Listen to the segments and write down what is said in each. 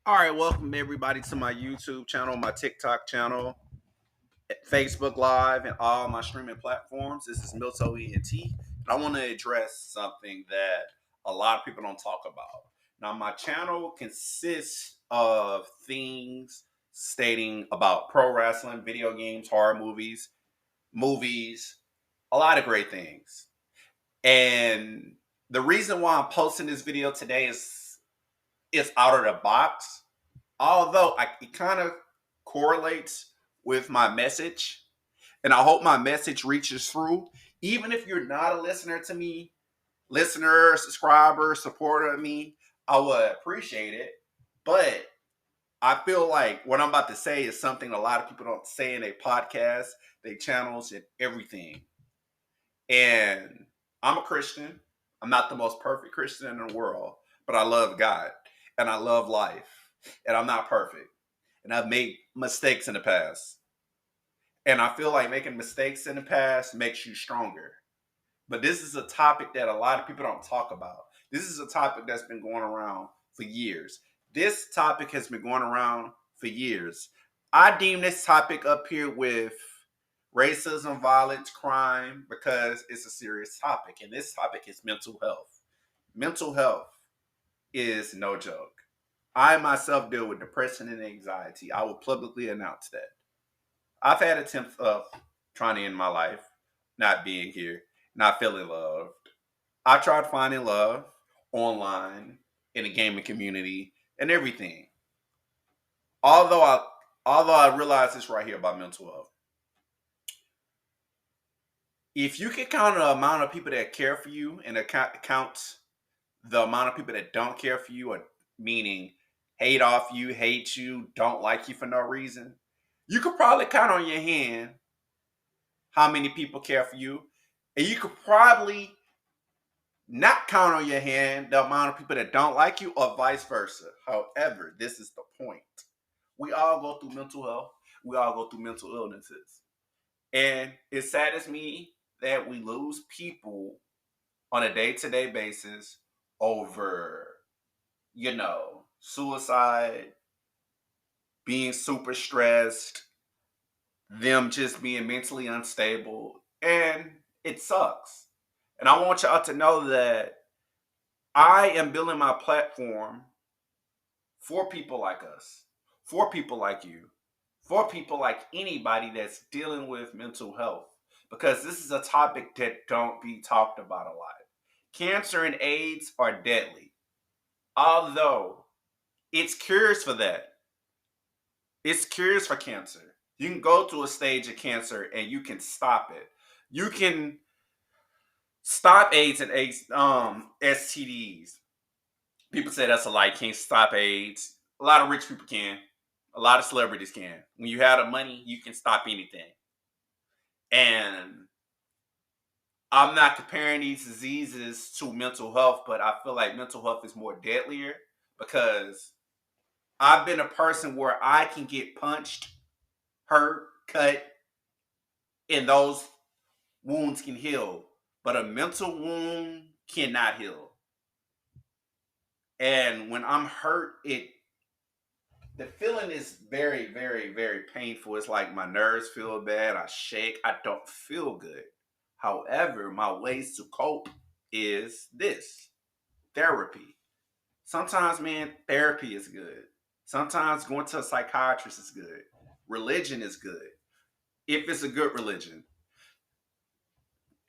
All right, welcome everybody to my YouTube channel, my TikTok channel, Facebook Live, and all my streaming platforms. This is Milto ENT, and I want to address something that a lot of people don't talk about. Now, my channel consists of things stating about pro wrestling, video games, horror movies, a lot of great things. And the reason why I'm posting this video today is it's out of the box, although it kind of correlates with my message, and I hope my message reaches through. Even if you're not a listener to me, listener, subscriber, supporter of me, I would appreciate it. But I feel like what I'm about to say is something a lot of people don't say in their podcasts, their channels, and everything. And I'm a Christian. I'm not the most perfect Christian in the world, but I love God and I love life. And I'm not perfect. And I've made mistakes in the past. And I feel like making mistakes in the past makes you stronger. But this is a topic that a lot of people don't talk about. This is a topic that's been going around for years. This topic has been going around for years. I deem this topic up here with racism, violence, crime, because it's a serious topic. And this topic is mental health. Mental health is no joke. I myself deal with depression and anxiety. I will publicly announce that. I've had attempts of trying to end my life, not being here, not feeling loved. I tried finding love online, in the gaming community, and everything. Although I although I realize this right here about mental health. If you can count the amount of people that care for you and count the amount of people that don't care for you, or meaning hate you, don't like you for no reason, you could probably count on your hand how many people care for you. And you could probably not count on your hand the amount of people that don't like you, or vice versa. However, this is the point. We all go through mental health. We all go through mental illnesses. And it saddens me that we lose people on a day-to-day basis over, suicide, being super stressed, them just being mentally unstable. And it sucks. And I want y'all to know that I am building my platform for people like us, for people like you, for people like anybody that's dealing with mental health, because this is a topic that don't be talked about a lot. Cancer and AIDS are deadly, although it's cures for that. It's cures for cancer. You can go through a stage of cancer and you can stop it. You can stop AIDS and STDs. People say that's a lie. Can't stop AIDS. A lot of rich people can. A lot of celebrities can. When you have the money, you can stop anything. And I'm not comparing these diseases to mental health, but I feel like mental health is more deadlier because I've been a person where I can get punched, hurt, cut, and those wounds can heal. But a mental wound cannot heal. And when I'm hurt, the feeling is very, very, very painful. It's like my nerves feel bad. I shake. I don't feel good. However, my ways to cope is this: therapy. Sometimes, man, therapy is good. Sometimes going to a psychiatrist is good. Religion is good if it's a good religion.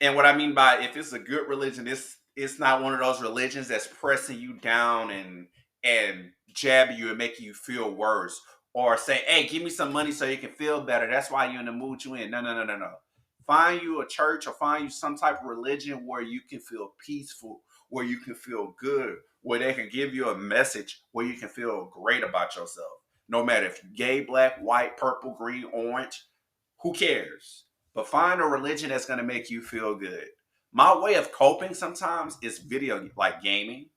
And what I mean by if it's a good religion, it's not one of those religions that's pressing you down and jabbing you and making you feel worse, or say, "Hey, give me some money so you can feel better. That's why you're in the mood you in." No, no, no, no, no. Find you a church or find you some type of religion where you can feel peaceful, where you can feel good, where they can give you a message where you can feel great about yourself. No matter if you're gay, black, white, purple, green, orange, who cares? But find a religion that's going to make you feel good. My way of coping sometimes is video, like gaming,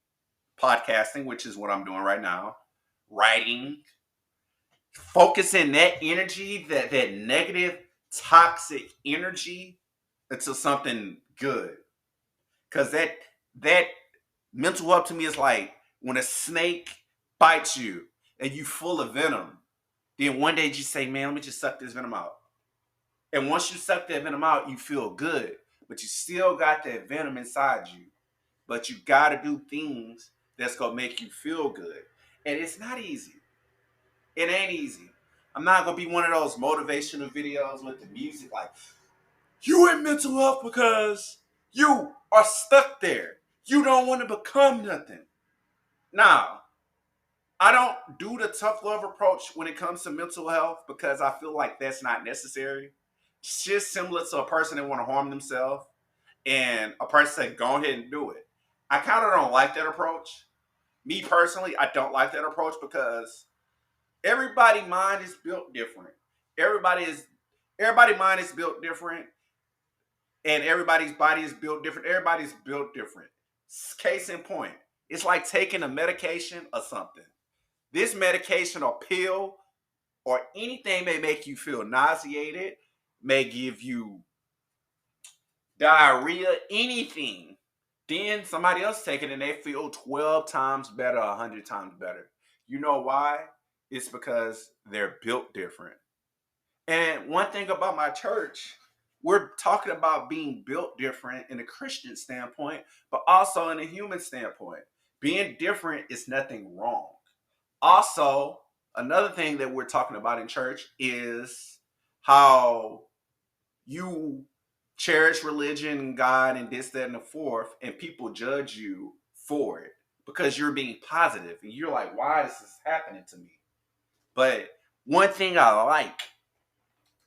podcasting, which is what I'm doing right now, writing, focusing that energy, that negative, toxic energy into something good. Because that mental health to me is like when a snake bites you. and you full of venom. Then one day you say, man, let me just suck this venom out. And once you suck that venom out, you feel good. But you still got that venom inside you. But you got to do things that's going to make you feel good. And it's not easy. It ain't easy. I'm not going to be one of those motivational videos with the music like, you in mental health because you are stuck there. You don't want to become nothing. Now, I don't do the tough love approach when it comes to mental health because I feel like that's not necessary. It's just similar to a person that want to harm themselves and a person say, go ahead and do it. I kind of don't like that approach. Me personally, I don't like that approach because everybody's mind is built different. Everybody's mind is built different, and everybody's body is built different. Everybody's built different. Case in point, it's like taking a medication or something. This medication or pill or anything may make you feel nauseated, may give you diarrhea, anything. Then somebody else take it and they feel 12 times better, 100 times better. You know why? It's because they're built different. And one thing about my church, we're talking about being built different in a Christian standpoint, but also in a human standpoint. Being different is nothing wrong. Also, another thing that we're talking about in church is how you cherish religion, God, and this, that, and the fourth, and people judge you for it because you're being positive, and you're like, why is this happening to me? But one thing I like,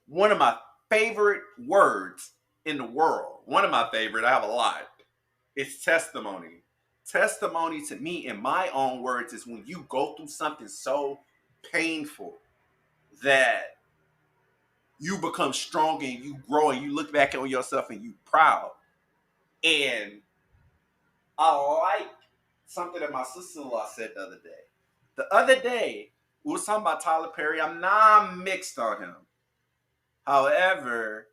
one of my favorite words in the world, one of my favorite, I have a lot, is testimony. Testimony to me, in my own words, is when you go through something so painful that you become strong and you grow and you look back on yourself and you proud. And I like something that my sister-in-law said the other day. The other day, we were talking about Tyler Perry. I'm not mixed on him. However,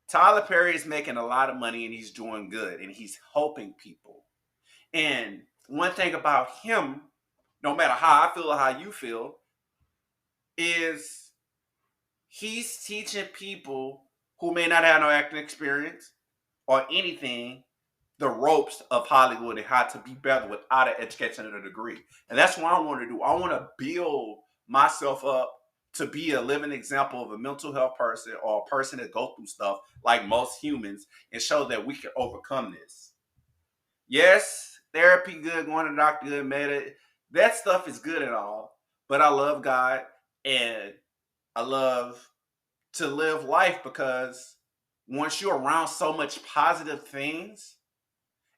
Tyler Perry is making a lot of money and he's doing good and he's helping people. And one thing about him, no matter how I feel or how you feel, is he's teaching people who may not have no acting experience or anything the ropes of Hollywood and how to be better without an education and a degree. And that's what I want to do. I want to build myself up to be a living example of a mental health person or a person that go through stuff like most humans and show that we can overcome this. Yes, therapy good, going to the doctor good, that stuff is good and all. But I love God and I love to live life because once you're around so much positive things,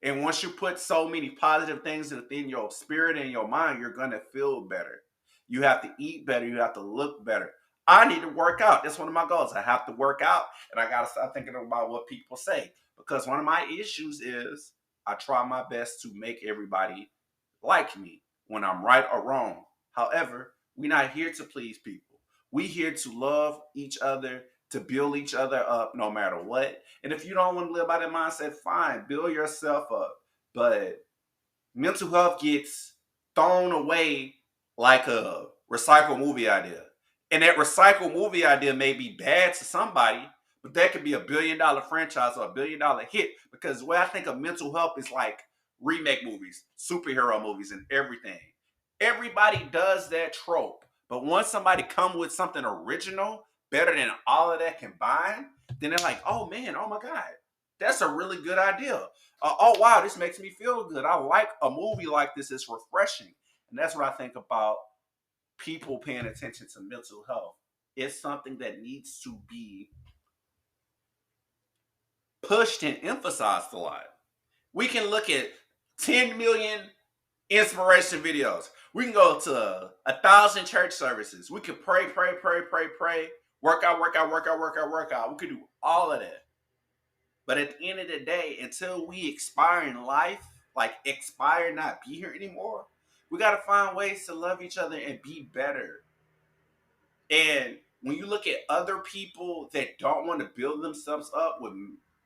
and once you put so many positive things within your spirit and your mind, you're going to feel better. You have to eat better. You have to look better. I need to work out. That's one of my goals. I have to work out, and I got to start thinking about what people say because one of my issues is I try my best to make everybody like me when I'm right or wrong. However, we're not here to please people. We're here to love each other, to build each other up no matter what. And if you don't want to live by that mindset, fine, build yourself up. But mental health gets thrown away like a recycled movie idea. And that recycled movie idea may be bad to somebody, but that could be $1 billion franchise or $1 billion hit. Because the way I think of mental health is like remake movies, superhero movies, and everything. Everybody does that trope. But once somebody come with something original, better than all of that combined, then they're like, oh man, oh my God, that's a really good idea. Oh wow, this makes me feel good. I like a movie like this. It's refreshing. And that's what I think about people paying attention to mental health. It's something that needs to be pushed and emphasized a lot. We can look at 10 million inspiration videos. We can go to 1,000 church services. We can pray, work out, work out. We could do all of that. But at the end of the day, until we expire in life, like expire, not be here anymore, we got to find ways to love each other and be better. And when you look at other people that don't want to build themselves up with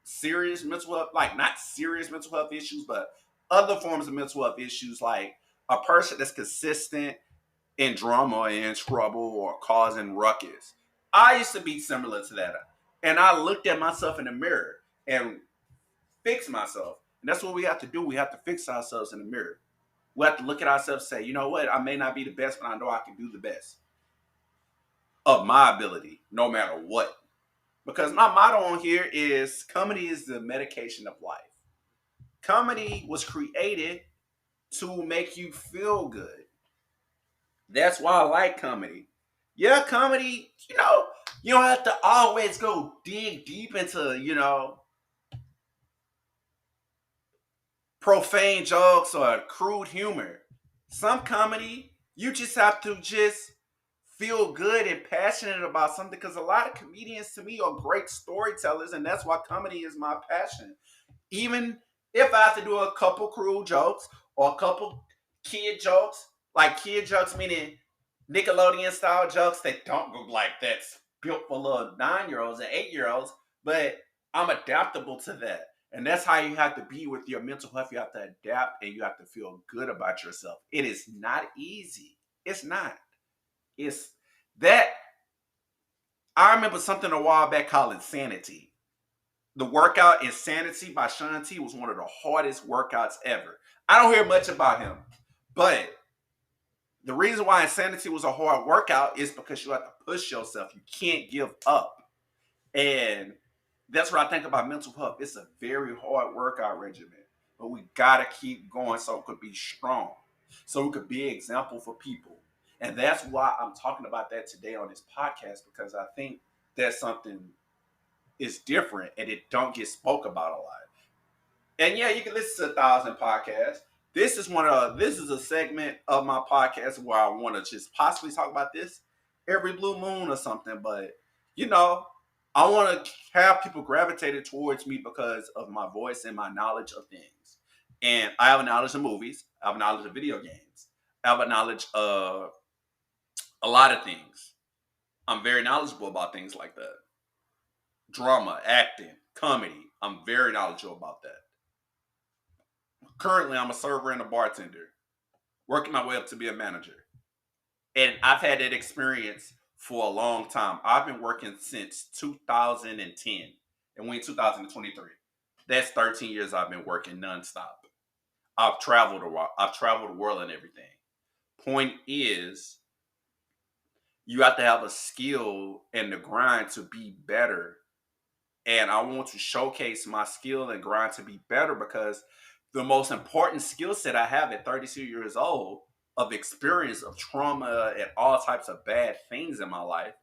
serious mental health, like not serious mental health issues, but other forms of mental health issues like A person that's consistent in drama and in trouble or causing ruckus. I used to be similar to that. And I looked at myself in the mirror and fixed myself. And that's what we have to do. We have to fix ourselves in the mirror. We have to look at ourselves and say, you know what? I may not be the best, but I know I can do the best of my ability, no matter what. Because my motto on here is comedy is the medication of life. Comedy was created to make you feel good. That's why I like comedy. Yeah, comedy, you don't have to always go dig deep into, profane jokes or crude humor. Some comedy, you just have to just feel good and passionate about something because a lot of comedians to me are great storytellers, and that's why comedy is my passion. Even if I have to do a couple cruel jokes or a couple kid jokes, like kid jokes meaning Nickelodeon style jokes that don't look like that's built for little 9-year olds and 8-year olds, but I'm adaptable to that. And that's how you have to be with your mental health. You have to adapt and you have to feel good about yourself. It is not easy. It's not. It's that I remember something a while back called Insanity. The workout Insanity by Sean T was one of the hardest workouts ever. I don't hear much about him, but the reason why Insanity was a hard workout is because you have to push yourself. You can't give up. And that's what I think about mental health. It's a very hard workout regimen, but we gotta keep going so it could be strong, so it could be an example for people. And that's why I'm talking about that today on this podcast because I think that's something is different and it don't get spoke about a lot. And yeah, you can listen to 1,000 podcasts. This is a segment of my podcast where I want to just possibly talk about this every blue moon or something. But you know, I want to have people gravitated towards me because of my voice and my knowledge of things. And I have a knowledge of movies. I have a knowledge of video games. I have a knowledge of a lot of things. I'm very knowledgeable about things like that. Drama, acting, comedy. I'm very knowledgeable about that. Currently, I'm a server and a bartender, working my way up to be a manager. And I've had that experience for a long time. I've been working since 2010, and we're in 2023. That's 13 years I've been working nonstop. I've traveled a while. I've traveled the world and everything. Point is, you have to have a skill and the grind to be better. And I want to showcase my skill and grind to be better because the most important skill set I have at 32 years old of experience of trauma and all types of bad things in my life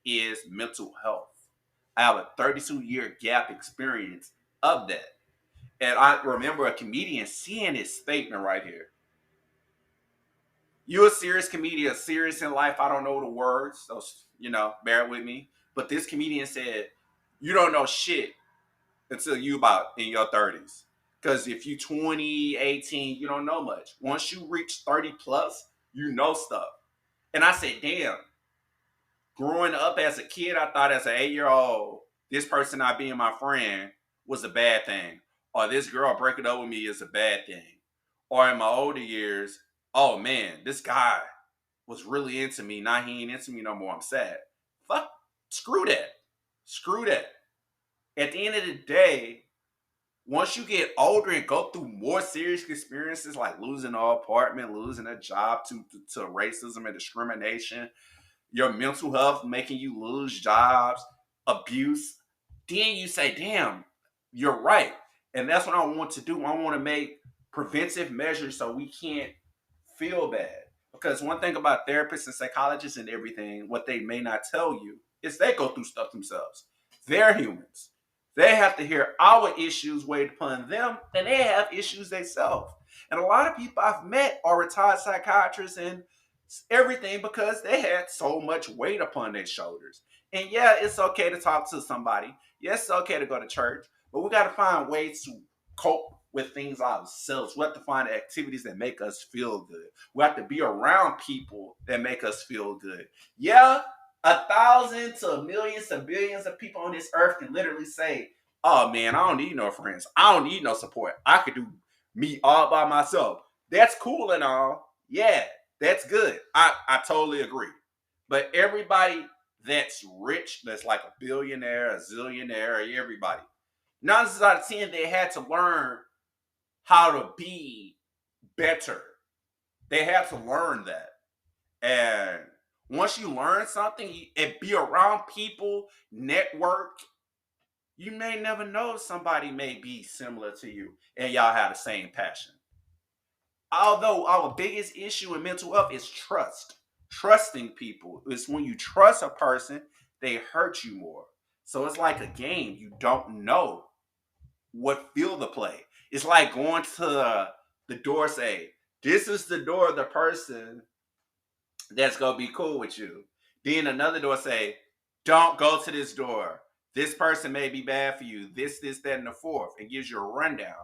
is mental health. I have a 32-year gap experience of that. And I remember a comedian seeing this statement right here. You're a serious comedian, serious in life. I don't know the words, so bear with me. But this comedian said, "You don't know shit until you about in your 30s. Because if you 20, 18, you don't know much. Once you reach 30 plus, you know stuff." And I said, damn, growing up as a kid, I thought as an 8-year-old, this person not being my friend was a bad thing. Or this girl breaking up with me is a bad thing. Or in my older years, oh man, this guy was really into me. Now he ain't into me no more. I'm sad. Fuck, screw that. Screw that. At the end of the day, once you get older and go through more serious experiences like losing an apartment, losing a job to racism and discrimination, your mental health making you lose jobs, abuse, then you say, damn, you're right. And that's what I want to do. I want to make preventive measures so we can't feel bad. Because one thing about therapists and psychologists and everything, what they may not tell you is they go through stuff themselves. They're humans. They have to hear our issues weighed upon them, and they have issues themselves. And a lot of people I've met are retired psychiatrists and everything because they had so much weight upon their shoulders. And yeah, it's okay to talk to somebody. Yes, it's okay to go to church, but we got to find ways to cope with things ourselves. We have to find activities that make us feel good. We have to be around people that make us feel good. Yeah, 1,000 to millions to billions of people on this earth can literally say, oh man, I don't need no friends. I don't need no support. I could do me all by myself. That's cool and all. Yeah, that's good. I totally agree. But everybody that's rich, that's like a billionaire, a zillionaire, everybody, 9 out of 10, they had to learn how to be better. They had to learn that. And once you learn something and be around people, network, you may never know somebody may be similar to you and y'all have the same passion. Although our biggest issue in mental health is trust. Trusting people is when you trust a person, they hurt you more. So it's like a game. You don't know what field to play. It's like going to the door, say, this is the door of the person that's gonna be cool with you. Then another door say, don't go to this door. This person may be bad for you. This, that, and the fourth. It gives you a rundown.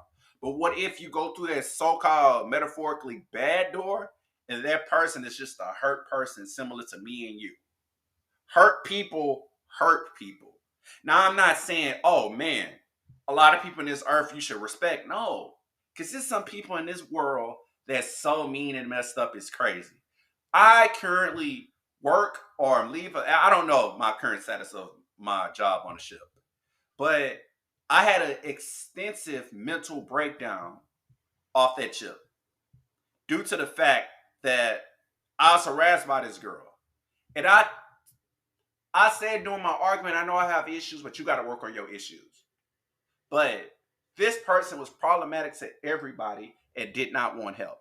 But what if you go through that so-called metaphorically bad door, and that person is just a hurt person similar to me and you? Hurt people hurt people. Now I'm not saying, oh man, a lot of people in this earth you should respect. No, because there's some people in this world that's so mean and messed up. It's crazy. I currently work or leave. I don't know my current status of my job on the ship, but I had an extensive mental breakdown off that ship due to the fact that I was harassed by this girl, and I said during my argument, I know I have issues, but you got to work on your issues. But this person was problematic to everybody and did not want help.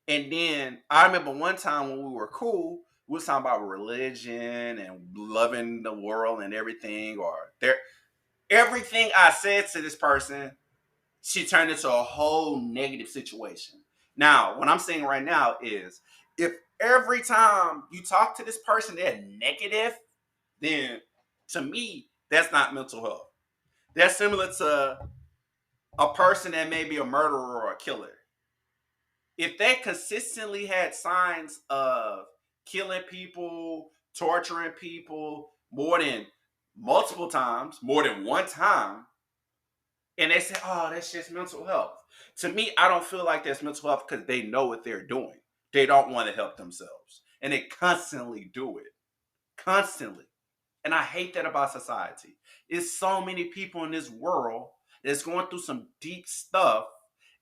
And then I remember one time when we were cool, we was talking about religion and loving the world and everything, or there everything I said to this person, she turned into a whole negative situation. Now, what I'm saying right now is if every time you talk to this person, they're negative, then to me, that's not mental health. That's similar to a person that may be a murderer or a killer. If they consistently had signs of killing people, torturing people more than multiple times, more than one time, and they say, oh, that's just mental health. To me, I don't feel like that's mental health because they know what they're doing. They don't want to help themselves. And they constantly do it. Constantly. And I hate that about society. It's so many people in this world that's going through some deep stuff,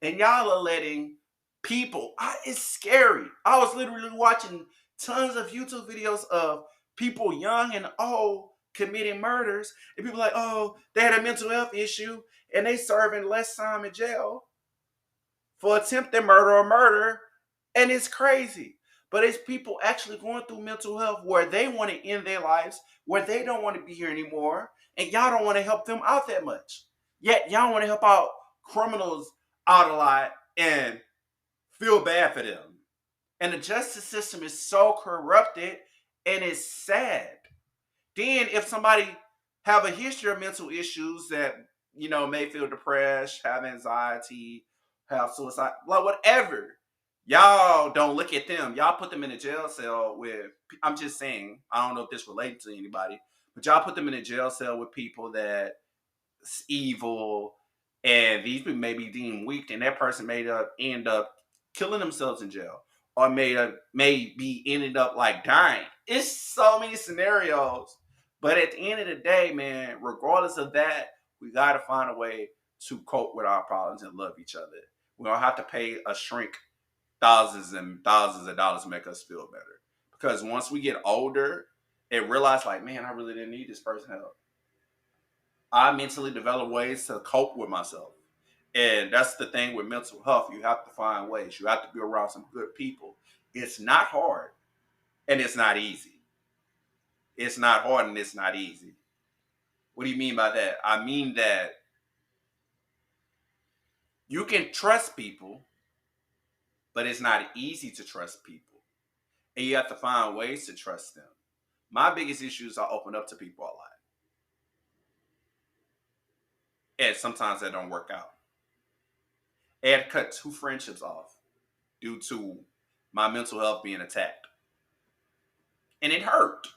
and y'all are letting people. It's scary. I was literally watching tons of YouTube videos of people young and old committing murders, and people like, oh, they had a mental health issue, and they serving less time in jail for attempted murder or murder, and it's crazy. But it's people actually going through mental health where they want to end their lives, where they don't want to be here anymore, and y'all don't want to help them out that much. Yet y'all want to help out criminals out a lot and feel bad for them. And the justice system is so corrupted, and it's sad. Then if somebody have a history of mental issues that may feel depressed, have anxiety, have suicide, like whatever, y'all don't look at them. Y'all put them in a jail cell with. I'm just saying. I don't know if this relates to anybody, but y'all put them in a jail cell with people that evil, and these people may be deemed weak, and that person may end up killing themselves in jail, or may be ended up like dying. It's so many scenarios, but at the end of the day, man, regardless of that, we got to find a way to cope with our problems and love each other. We don't have to pay a shrink thousands and thousands of dollars to make us feel better. Because once we get older and realize, like, man, I really didn't need this person help. I mentally develop ways to cope with myself. And that's the thing with mental health. You have to find ways. You have to be around some good people. It's not hard and it's not easy. It's not hard and it's not easy. What do you mean by that? I mean that you can trust people, but it's not easy to trust people. And you have to find ways to trust them. My biggest issue is I open up to people a lot. And sometimes that don't work out. I had to cut 2 friendships off due to my mental health being attacked. And it hurt.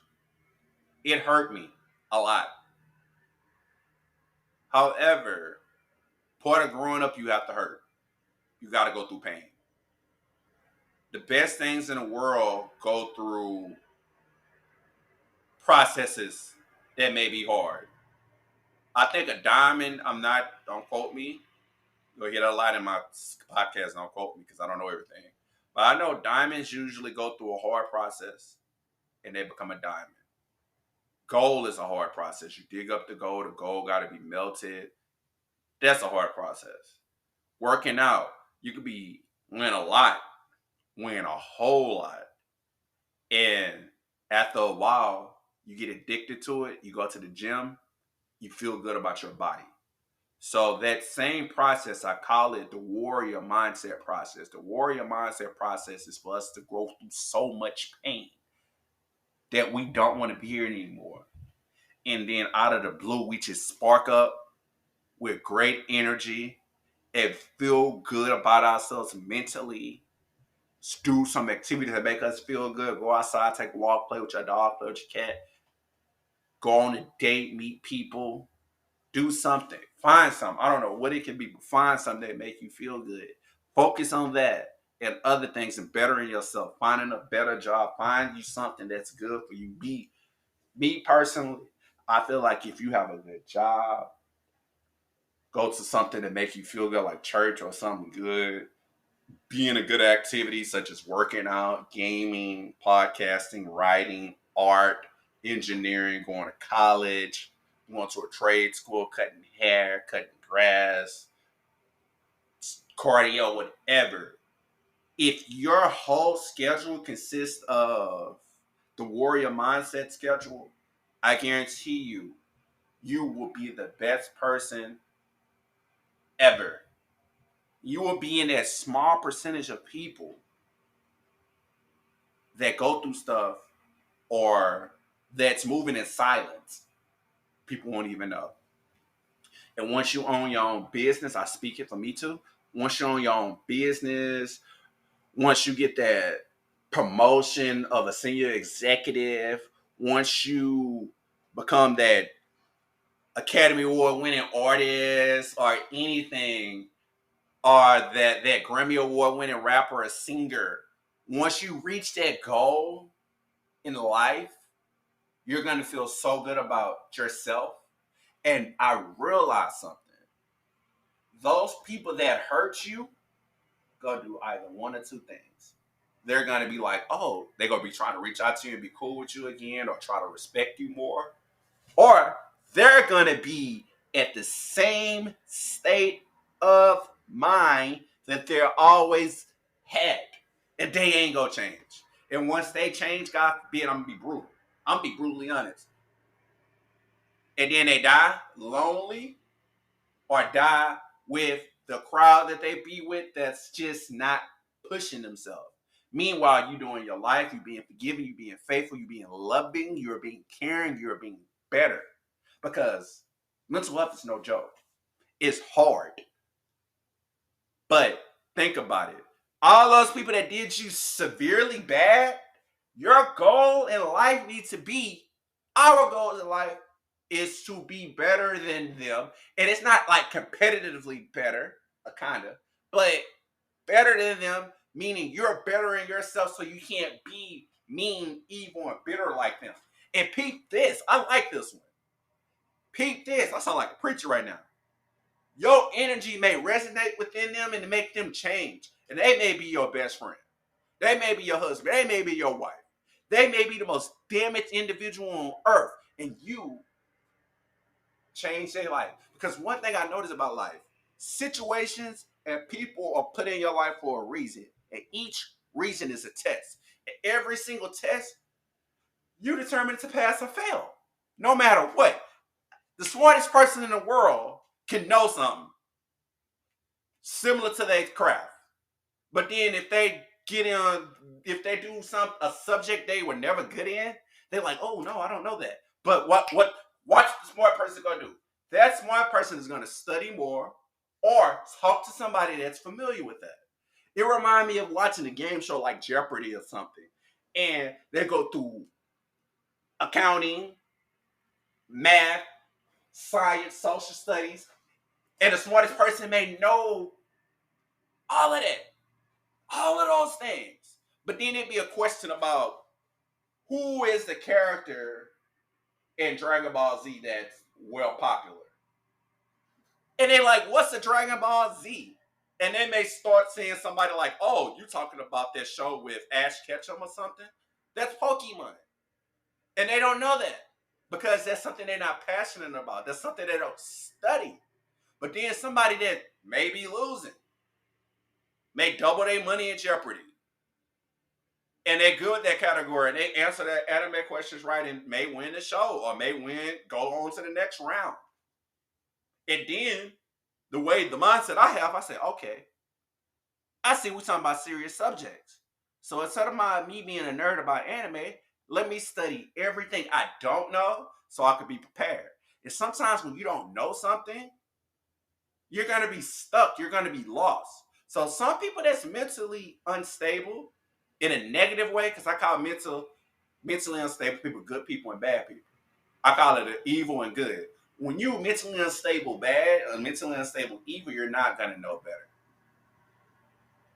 It hurt me a lot. However, part of growing up, you have to hurt. You got to go through pain. The best things in the world go through processes that may be hard. I think a diamond, don't quote me. You'll hear that a lot in my podcast, don't quote me because I don't know everything. But I know diamonds usually go through a hard process and they become a diamond. Gold is a hard process. You dig up the gold got to be melted. That's a hard process. Working out, you could be win a lot, win a whole lot. And after a while, you get addicted to it. You go to the gym, you feel good about your body. So that same process, I call it the warrior mindset process. The warrior mindset process is for us to go through so much pain that we don't want to be here anymore. And then out of the blue, we just spark up with great energy and feel good about ourselves mentally. Do some activities that make us feel good. Go outside, take a walk, play with your dog, play with your cat. Go on a date, meet people. Do something. Find something. I don't know what it can be, but find something that make you feel good. Focus on that and other things and bettering yourself. Finding a better job. Find you something that's good for you. Me personally, I feel like if you have a good job, go to something that make you feel good, like church or something good. Be in a good activity such as working out, gaming, podcasting, writing, art, engineering, going to college, going to a trade school, cutting hair, cutting grass, cardio, whatever. If your whole schedule consists of the warrior mindset schedule, I guarantee you will be the best person ever. You will be in that small percentage of people that go through stuff or that's moving in silence. People won't even know. And once you own your own business, I speak it for me too. Once you own your own business, once you get that promotion of a senior executive, once you become that Academy Award winning artist or anything, or that Grammy Award winning rapper or singer, once you reach that goal in life, you're going to feel so good about yourself. And I realized something. Those people that hurt you gonna do either one or two things. They're gonna be like, oh, they're gonna be trying to reach out to you and be cool with you again or try to respect you more. Or they're gonna be at the same state of mind that they're always had. And they ain't gonna change. And once they change, God forbid, I'm gonna be brutal. I'm gonna be brutally honest. And then they die lonely or die with the crowd that they be with that's just not pushing themselves. Meanwhile, you doing your life, you being forgiving, you being faithful, you being loving, you're being caring, you're being better. Because mental health is no joke. It's hard. But think about it. All those people that did you severely bad, your goal in life needs to be, our goal in life is to be better than them. And it's not like competitively better, kind of, but better than them, meaning you're bettering yourself so you can't be mean, evil, and bitter like them. And peep this. I like this one. Peep this. I sound like a preacher right now. Your energy may resonate within them and make them change. And they may be your best friend. They may be your husband. They may be your wife. They may be the most damaged individual on earth. And you change their life. Because one thing I notice about life, situations and people are put in your life for a reason. And each reason is a test. And every single test, you determine to pass or fail. No matter what. The smartest person in the world can know something similar to their craft. But then if they do a subject they were never good in, they're like, oh no, I don't know that. But watch the smart person gonna do. That smart person is gonna study more or talk to somebody that's familiar with that. It reminds me of watching a game show like Jeopardy or something. And they go through accounting, math, science, social studies, and the smartest person may know all of that. All of those things. But then it'd be a question about who is the character in Dragon Ball Z that's well popular. And they like, what's the Dragon Ball Z? And they may start seeing somebody like, oh, you talking about that show with Ash Ketchum or something? That's Pokemon. And they don't know that because that's something they're not passionate about. That's something they don't study. But then somebody that may be losing, may double their money in Jeopardy. And they're good at that category. And they answer that anime questions right and may win the show or may go on to the next round. And then the mindset I have, I say, okay, I see we're talking about serious subjects. So instead of me being a nerd about anime, let me study everything I don't know so I could be prepared. And sometimes when you don't know something, you're going to be stuck. You're going to be lost. So some people that's mentally unstable in a negative way, because I call mentally unstable people good people and bad people. I call it evil and good. When you mentally unstable bad or mentally unstable evil, you're not going to know better.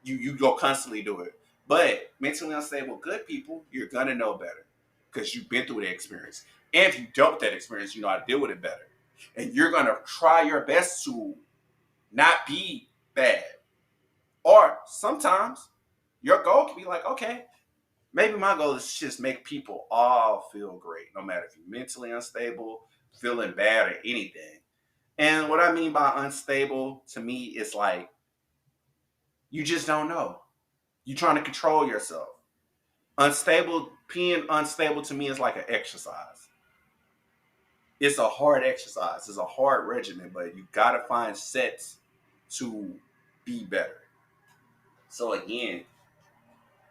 You go constantly do it. But mentally unstable good people, you're going to know better because you've been through the experience. And if you dealt with that experience, you know how to deal with it better. And you're going to try your best to not be bad. Or sometimes your goal can be like, okay, maybe my goal is to just make people all feel great, no matter if you're mentally unstable, feeling bad, or anything. And what I mean by unstable to me is like, you just don't know. You're trying to control yourself. Being unstable to me is like an exercise. It's a hard exercise. It's a hard regimen, but you got to find sets to be better. So again,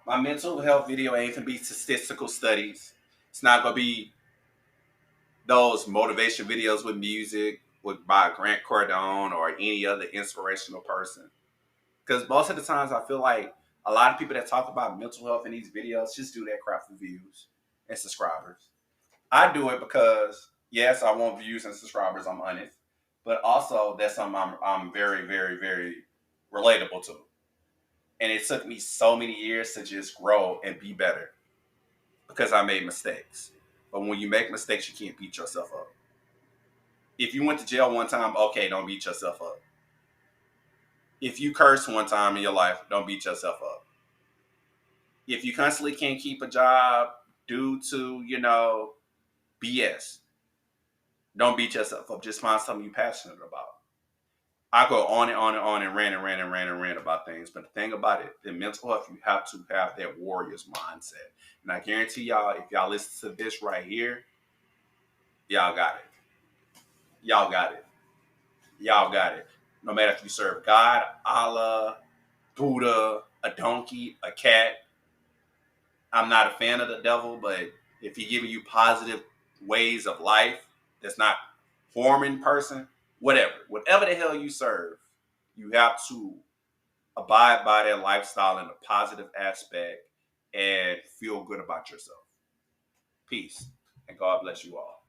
my mental health video ain't gonna be statistical studies. It's not gonna be those motivation videos with music by Grant Cardone or any other inspirational person. Because most of the times I feel like a lot of people that talk about mental health in these videos just do that crap for views and subscribers. I do it because yes, I want views and subscribers. I'm honest, but also that's something I'm very, very, very relatable to. And it took me so many years to just grow and be better because I made mistakes. But when you make mistakes, you can't beat yourself up. If you went to jail one time, okay, don't beat yourself up. If you curse one time in your life, don't beat yourself up. If you constantly can't keep a job due to, BS, don't beat yourself up. Just find something you're passionate about. I go on and on and on and rant and rant and rant and rant about things. But the thing about it, in mental health, you have to have that warrior's mindset. And I guarantee y'all, if y'all listen to this right here, y'all got it. Y'all got it. Y'all got it. No matter if you serve God, Allah, Buddha, a donkey, a cat. I'm not a fan of the devil, but if he's giving you positive ways of life that's not harming person, whatever the hell you serve, you have to abide by that lifestyle in a positive aspect and feel good about yourself. Peace. And God bless you all.